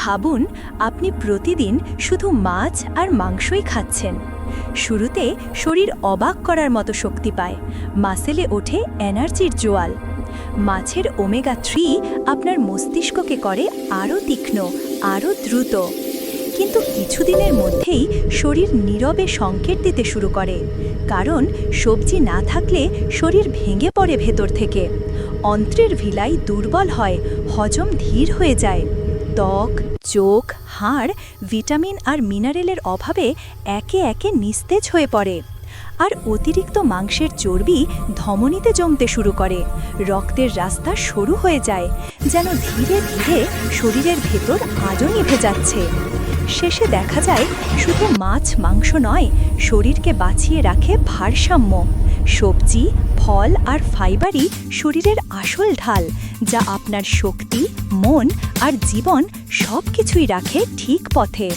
ভাবুন আপনি প্রতিদিন শুধু মাছ আর মাংসই খাচ্ছেন। শুরুতে শরীর অবাক করার মতো শক্তি পায়, মাসেলে ওঠে এনার্জির জোয়াল। মাছের ওমেগা-3 আপনার মস্তিষ্ককে করে আরও তীক্ষ্ণ, আরও দ্রুত। কিন্তু কিছুদিনের মধ্যেই শরীর নীরবে সংকেত দিতে শুরু করে, কারণ সবজি না থাকলে শরীর ভেঙে পড়ে ভেতর থেকে। অন্ত্রের ভিলাই দুর্বল হয়, হজম ধীর হয়ে যায়। ত্বক, চোখ, হাড় ভিটামিন আর মিনারেলের অভাবে একে একে নিস্তেজ হয়ে পড়ে। আর অতিরিক্ত মাংসের চর্বি ধমনীতে জমতে শুরু করে, রক্তের রাস্তা সরু হয়ে যায়, যেন ধীরে ধীরে শরীরের ভেতর আলো নিভে যাচ্ছে। শেষে দেখা যায় শুধু মাছ মাংস নয়, শরীরকে বাঁচিয়ে রাখে ভারসাম্য। সবজি, ফল আর ফাইবারই শরীরের আসল ঢাল, যা আপনার শক্তি, মন আর জীবন সব কিছুই রাখে ঠিক পথে।